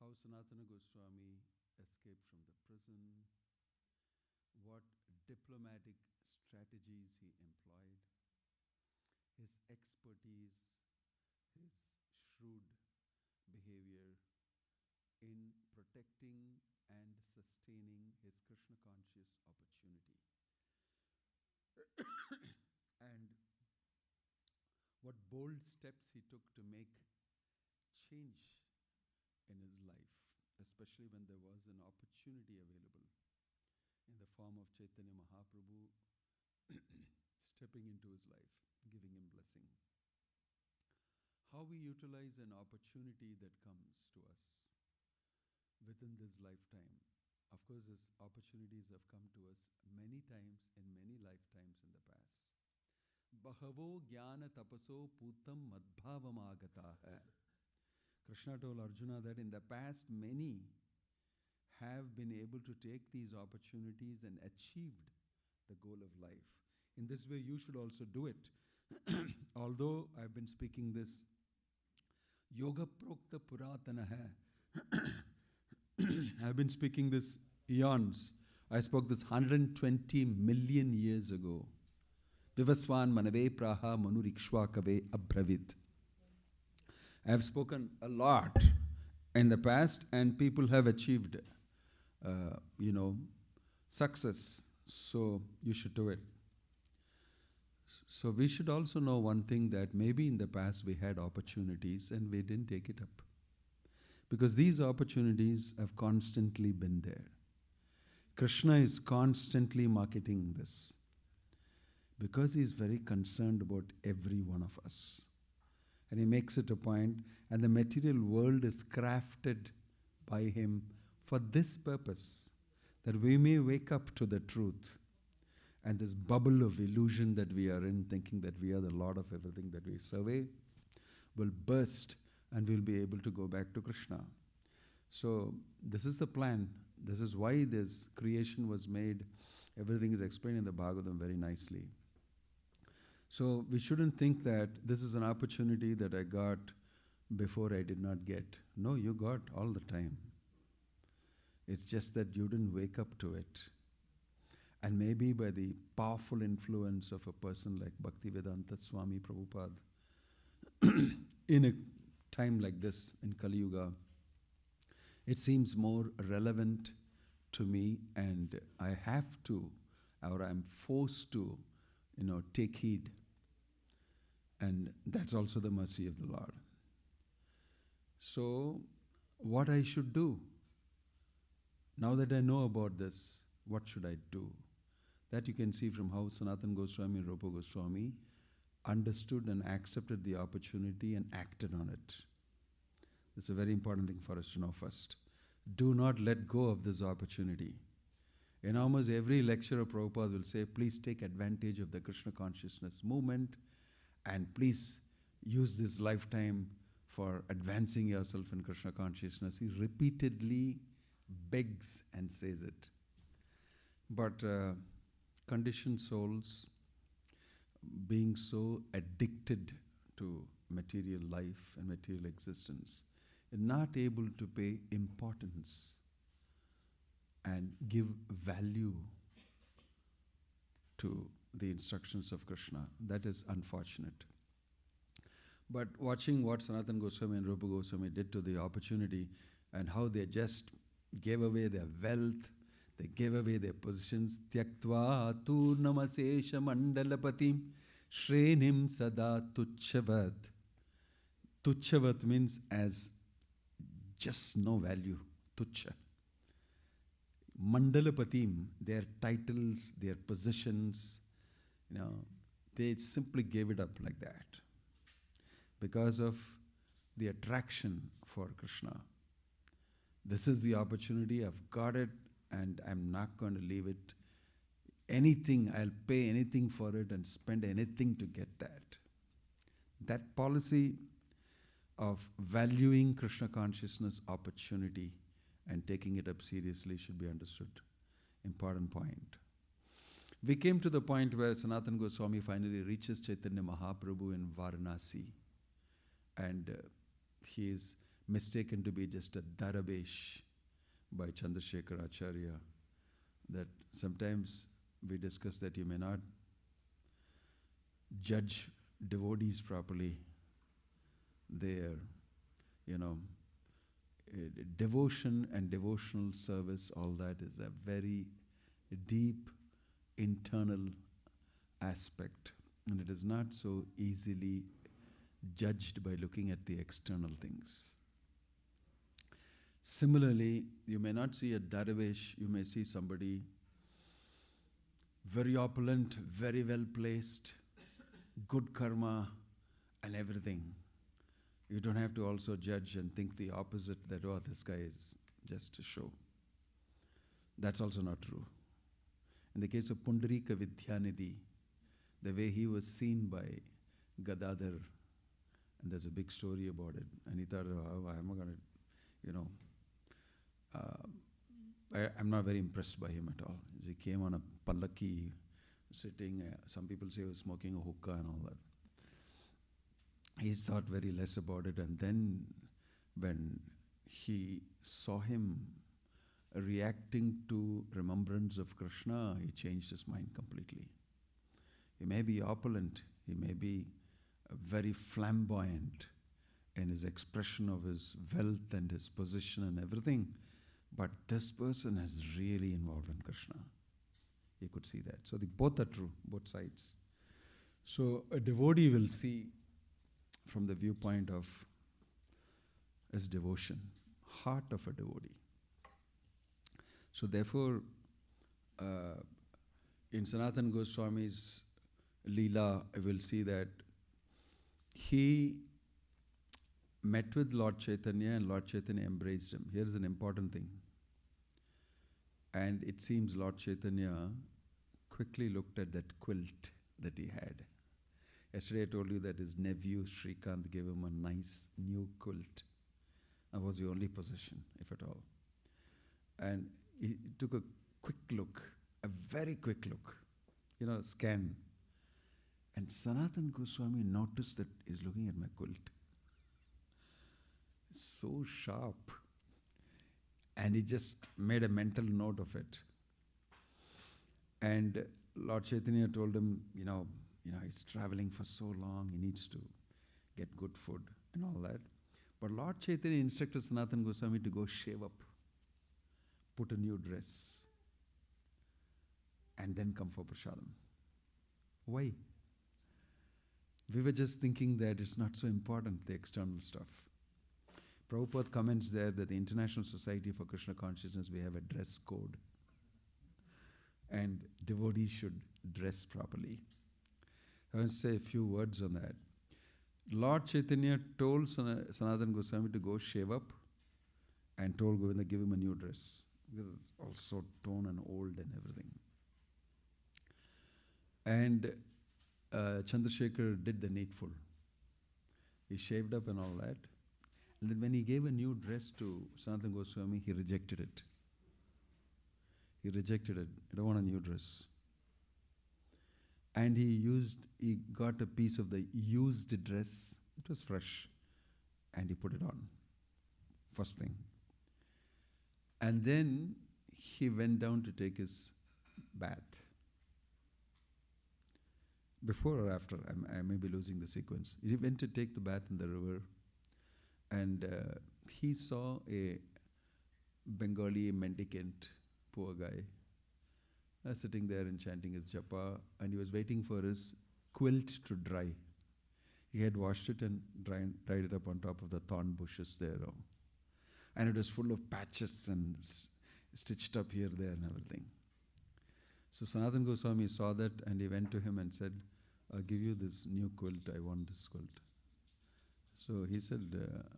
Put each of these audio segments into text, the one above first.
how Sanatana Goswami escaped from the prison, what diplomatic strategies he employed, his expertise, his shrewd behavior in protecting and sustaining his Krishna conscious opportunity, and what bold steps he took to make change in his life, especially when there was an opportunity available in the form of Chaitanya Mahaprabhu stepping into his life, giving him blessing. How we utilize an opportunity that comes to us within this lifetime. Of course, these opportunities have come to us many times in many lifetimes in the past. Bahavo jnana tapaso putam madbhavam agataha. Krishna told Arjuna that in the past many have been able to take these opportunities and achieved the goal of life. In this way, you should also do it. Although I've been speaking this Yoga Prokta Puratanaha, I've been speaking this eons. I spoke this 120 million years ago. Vivaswan manave praha manurikshvakave abhravid. I have spoken a lot in the past, and people have achieved, success. So you should do it. So we should also know one thing, that maybe in the past we had opportunities and we didn't take it up. Because these opportunities have constantly been there. Krishna is constantly marketing this, because he is very concerned about every one of us. And he makes it a point, and the material world is crafted by him for this purpose, that we may wake up to the truth. And this bubble of illusion that we are in, thinking that we are the Lord of everything that we survey, will burst, and we'll be able to go back to Krishna. So this is the plan. This is why this creation was made. Everything is explained in the Bhagavatam very nicely. So we shouldn't think that this is an opportunity that I got before I did not get. No, you got all the time. It's just that you didn't wake up to it. And maybe by the powerful influence of a person like Bhakti Vinoda Swami Prabhupada, in a time like this, in Kali Yuga, it seems more relevant to me, and I have to, or I'm forced to, take heed. And that's also the mercy of the Lord. So, what I should do? Now that I know about this, what should I do? That you can see from how Sanatana Goswami and Rupa Goswami understood and accepted the opportunity and acted on it. It's a very important thing for us to know first. Do not let go of this opportunity. In almost every lecture of Prabhupada will say, please take advantage of the Krishna consciousness movement, and please use this lifetime for advancing yourself in Krishna consciousness. He repeatedly begs and says it. But conditioned souls, being so addicted to material life and material existence, are not able to pay importance and give value to the instructions of Krishna. That is unfortunate. But watching what Sanatana Goswami and Rupa Goswami did to the opportunity, and how they just gave away their wealth, they gave away their positions. Tyaktva turnamasesha mandalapatim shrenim sada tuchchavat. Tuchchavat means as just no value. Tuchcha. Mandalapatim, their titles, their positions, they simply gave it up like that because of the attraction for Krishna. This is the opportunity, I've got it, and I'm not going to leave it. Anything, I'll pay anything for it and spend anything to get that. That policy of valuing Krishna consciousness opportunity and taking it up seriously should be understood. Important point. We came to the point where Sanatana Goswami finally reaches Chaitanya Mahaprabhu in Varanasi. And he is mistaken to be just a darabesh by Chandrasekhar Acharya. That sometimes we discuss that you may not judge devotees properly. Their, you know, devotion and devotional service, all that is a very deep internal aspect, and it is not so easily judged by looking at the external things. Similarly, you may not see a Darvish, you may see somebody very opulent, very well placed, good karma and everything. You don't have to also judge and think the opposite, that, oh, this guy is just a show. That's also not true. In the case of Pundarika Vidyanidhi, the way he was seen by Gadadhar, and there's a big story about it, and he thought, oh, I'm not going to, I'm not very impressed by him at all. He came on a pallaki, sitting, some people say he was smoking a hookah and all that. He thought very less about it, and then when he saw him reacting to remembrance of Krishna, he changed his mind completely. He may be opulent, he may be very flamboyant in his expression of his wealth and his position and everything, but this person is really involved in Krishna. You could see that. So both are true, both sides. So a devotee will see from the viewpoint of his devotion, heart of a devotee. So therefore, in Sanatana Goswami's Leela, I will see that he met with Lord Chaitanya and Lord Chaitanya embraced him. Here's an important thing. And it seems Lord Chaitanya quickly looked at that quilt that he had. Yesterday I told you that his nephew Shrikant gave him a nice new quilt. That was the only possession, if at all. And he took a quick look, a very quick look, scan. And Sanatana Goswami noticed that he's looking at my quilt. So sharp. And he just made a mental note of it. And Lord Chaitanya told him, he's traveling for so long, he needs to get good food and all that. But Lord Chaitanya instructed Sanatana Goswami to go shave up, put a new dress, and then come for prasadam. Why? We were just thinking that it's not so important, the external stuff. Prabhupada comments there that the International Society for Krishna Consciousness, we have a dress code. And devotees should dress properly. I want to say a few words on that. Lord Chaitanya told Sanatana Goswami to go shave up and told Govinda, give him a new dress. Because it's all so torn and old and everything. And Chandrasekhar did the needful. He shaved up and all that. And then when he gave a new dress to Sanatana Goswami, he rejected it. He rejected it. I don't want a new dress. And he got a piece of the used dress. It was fresh. And he put it on. First thing. And then he went down to take his bath. Before or after, I may be losing the sequence. He went to take the bath in the river. And he saw a Bengali mendicant, poor guy, sitting there and chanting his japa, and he was waiting for his quilt to dry. He had washed it and dried it up on top of the thorn bushes there. And it was full of patches and stitched up here, there and everything. So Sanatana Goswami saw that and he went to him and said, I'll give you this new quilt, I want this quilt. So he said,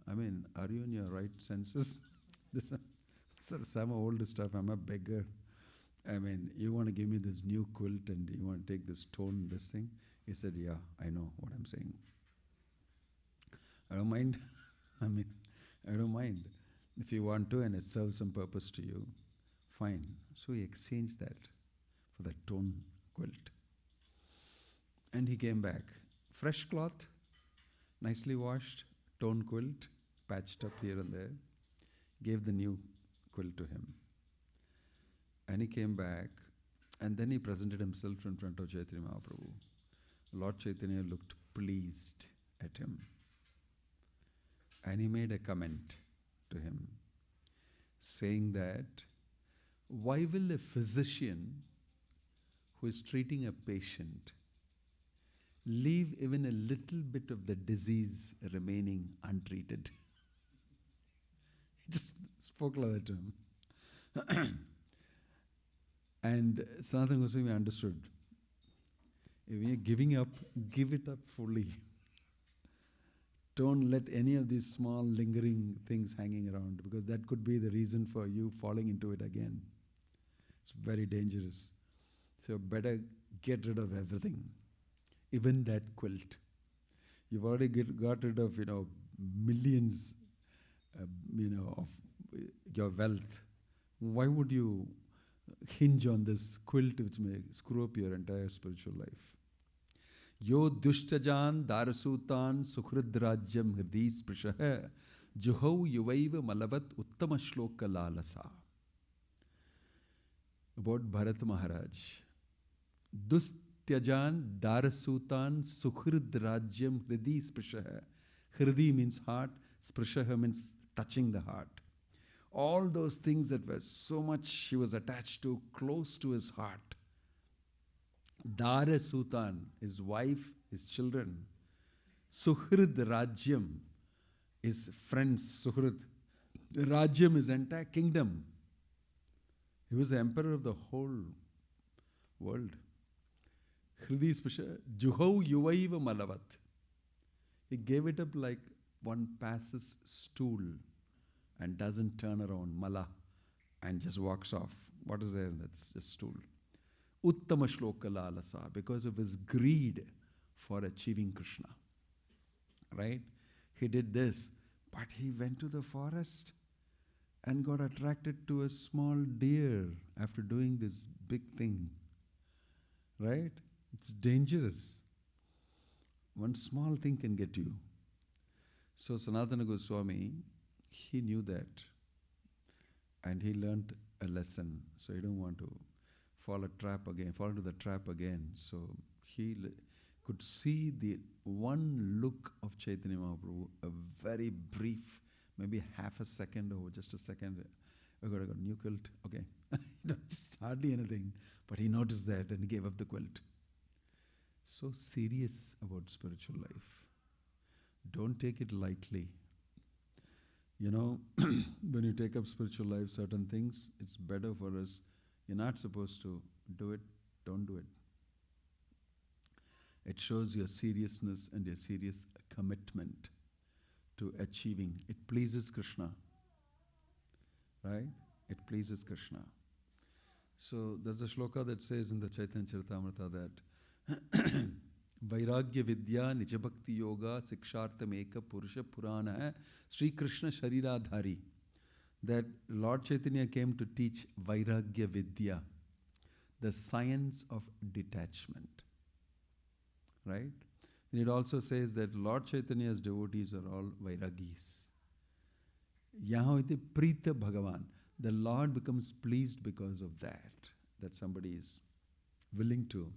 are you in your right senses? Some old stuff, I'm a beggar. You want to give me this new quilt and you want to take this stone, this thing? He said, yeah, I know what I'm saying. I don't mind. I don't mind. If you want to and it serves some purpose to you, fine. So he exchanged that for that torn quilt. And he came back. Fresh cloth, nicely washed, torn quilt, patched up here and there, gave the new quilt to him. And he came back, and then he presented himself in front of Chaitanya Mahaprabhu. Lord Chaitanya looked pleased at him. And he made a comment to him, saying that, why will a physician who is treating a patient leave even a little bit of the disease remaining untreated? He just spoke like that to him. And Sanatana Goswami understood. If you're giving up, give it up fully. Don't let any of these small lingering things hanging around, because that could be the reason for you falling into it again. It's very dangerous. So better get rid of everything, even that quilt. You've already got rid of millions, of your wealth. Why would you hinge on this quilt which may screw up your entire spiritual life? Yo dushtajan darasutan sukhridrajyam hridi sprishah juhau yuvaiva malavat uttama shloka lalasa. About Bharat Maharaj. Dustyajan darasutan sukhridrajyam hridi sprishah. Hridi means heart, sprishah means touching the heart. All those things that were so much he was attached to, close to his heart. Dara Sutan, his wife, his children. Suhrid Rajyam, his friends, Suhrid. Rajyam is entire kingdom. He was the emperor of the whole world. Hridi Spesha, Juhau Yuvaiva Malavat. He gave it up like one passes stool and doesn't turn around, mala, and just walks off. What is there? That's just stool. Uttama shloka lalasa, because of his greed for achieving Krishna. Right? He did this, but he went to the forest and got attracted to a small deer after doing this big thing. Right? It's dangerous. One small thing can get you. So Sanatana Goswami, he knew that, and he learned a lesson. So he don't want to fall into the trap again. So he could see the one look of Chaitanya Mahaprabhu, a very brief, maybe half a second or just a second. I got a new quilt. Okay, it's hardly anything, but he noticed that and he gave up the quilt. So serious about spiritual life. Don't take it lightly. When you take up spiritual life, certain things, it's better for us. You're not supposed to do it, don't do it. It shows your seriousness and your serious commitment to achieving. It pleases Krishna. Right? It pleases Krishna. So there's a shloka that says in the Chaitanya Charitamrita that Vairagya Vidya Nijabhakti Yoga Sikshartameka Purusha Purana Sri Krishna Shariradhari. That Lord Chaitanya came to teach Vairagya Vidya, the science of detachment. Right? And it also says that Lord Chaitanya's devotees are all Vairagis. Yaha iti Prita Bhagavan. The Lord becomes pleased because of that somebody is willing to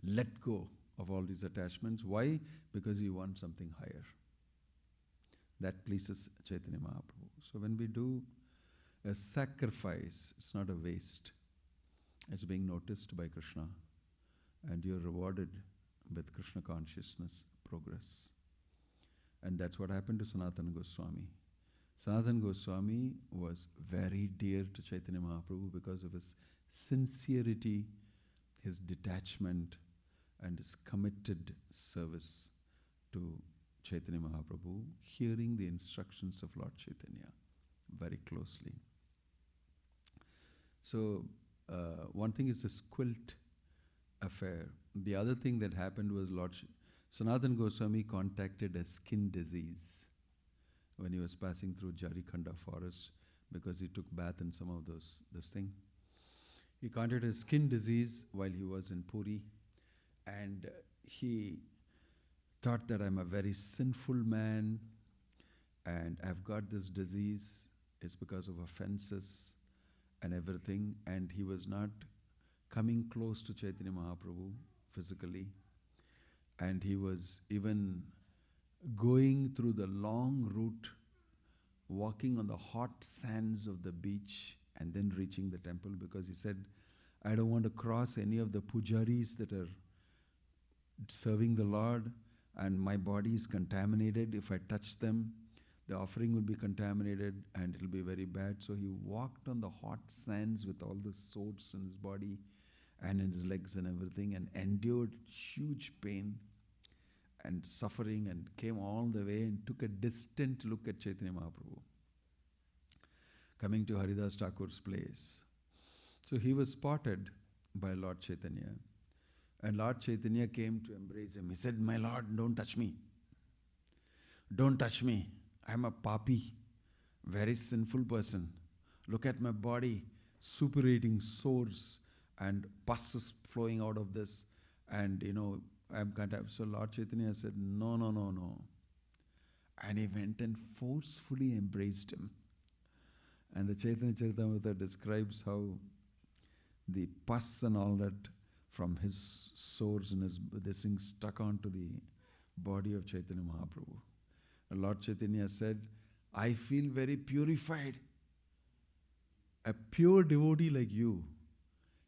let go of all these attachments. Why? Because he wants something higher. That pleases Chaitanya Mahaprabhu. So when we do a sacrifice, it's not a waste. It's being noticed by Krishna, and you're rewarded with Krishna consciousness progress. And that's what happened to Sanatana Goswami. Sanatana Goswami was very dear to Chaitanya Mahaprabhu because of his sincerity, his detachment, and his committed service to Chaitanya Mahaprabhu, hearing the instructions of Lord Chaitanya very closely. So, one thing is this quilt affair. The other thing that happened was Sanatana Goswami contacted a skin disease when he was passing through Jarikhanda forest, because he took bath in some of this thing. He contacted a skin disease while he was in Puri, and he thought that I'm a very sinful man, and I've got this disease. It's because of offenses and everything. And he was not coming close to Chaitanya Mahaprabhu physically. And he was even going through the long route, walking on the hot sands of the beach, and then reaching the temple, because he said, I don't want to cross any of the pujaris that are serving the Lord, and my body is contaminated. If I touch them, the offering will be contaminated and it will be very bad. So he walked on the hot sands with all the sores in his body and in his legs and everything, and endured huge pain and suffering, and came all the way and took a distant look at Chaitanya Mahaprabhu coming to Haridas Thakur's place. So he was spotted by Lord Chaitanya, and Lord Chaitanya came to embrace him. He said, my Lord, don't touch me. Don't touch me. I'm a papi, very sinful person. Look at my body, suppurating sores and pus is flowing out of this. And I'm kind of, so Lord Chaitanya said, no, no, no, no. And he went and forcefully embraced him. And the Chaitanya Charitamrita describes how the pus and all that from his sores and his this thing stuck onto the body of Chaitanya Mahaprabhu. And Lord Chaitanya said, I feel very purified. A pure devotee like you,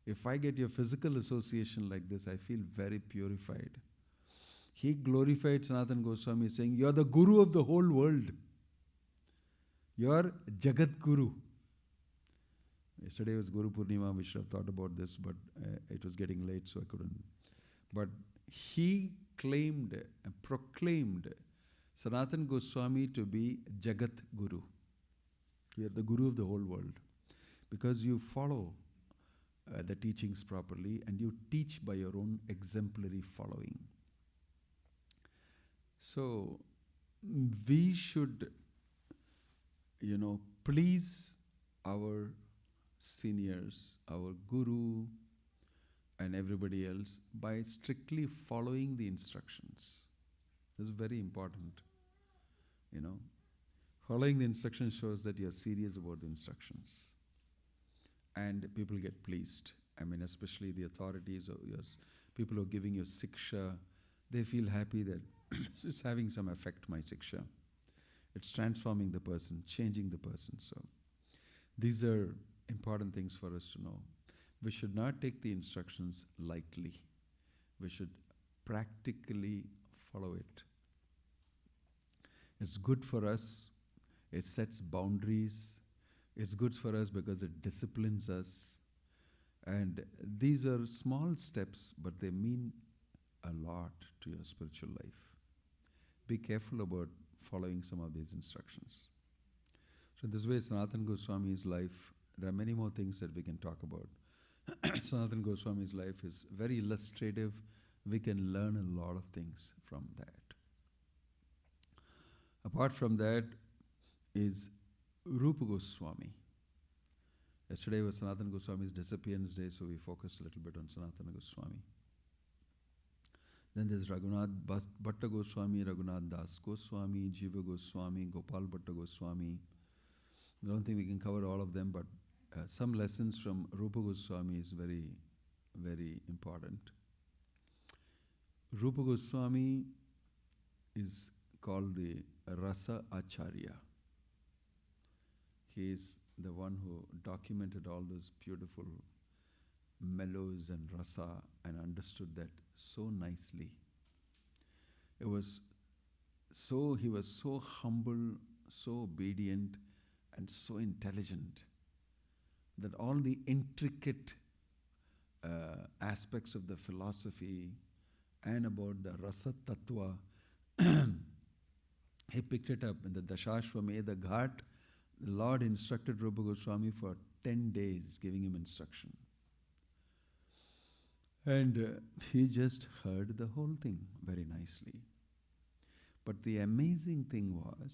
if I get your physical association like this, I feel very purified. He glorified Sanatana Goswami, saying, you're the guru of the whole world. You're Jagat Guru. Yesterday was Guru Purnima. We should have thought about this, but it was getting late, so I couldn't. But he claimed and proclaimed Sanatana Goswami to be Jagat Guru. You're the Guru of the whole world, because you follow the teachings properly and you teach by your own exemplary following. So we should, please our seniors, our guru, and everybody else by strictly following the instructions. This is very important. Following the instructions shows that you're serious about the instructions. And people get pleased. I mean, especially the authorities or people who are giving you siksha, they feel happy that it's having some effect, my siksha. It's transforming the person, changing the person. So these are important things for us to know. We should not take the instructions lightly. We should practically follow it. It's good for us. It sets boundaries. It's good for us because it disciplines us. And these are small steps, but they mean a lot to your spiritual life. Be careful about following some of these instructions. So this way, Sanatana Goswami's life, there are many more things that we can talk about. Sanatana Goswami's life is very illustrative. We can learn a lot of things from that. Apart from that is Rupa Goswami. Yesterday was Sanatana Goswami's disappearance day, so we focused a little bit on Sanatana Goswami. Then there's Raghunath Bhatta Goswami, Raghunath Das Goswami, Jiva Goswami, Gopal Bhatta Goswami. I don't think we can cover all of them, but some lessons from Rupa Goswami is very, very important. Rupa Goswami is called the Rasa Acharya. He is the one who documented all those beautiful mellows and rasa and understood that so nicely. He was so humble, so obedient, and so intelligent that all the intricate aspects of the philosophy and about the rasa tattva, he picked it up in the Dashashwamedha Ghat. The Lord instructed Rupa Goswami for 10 days, giving him instruction. And he just heard the whole thing very nicely. But the amazing thing was,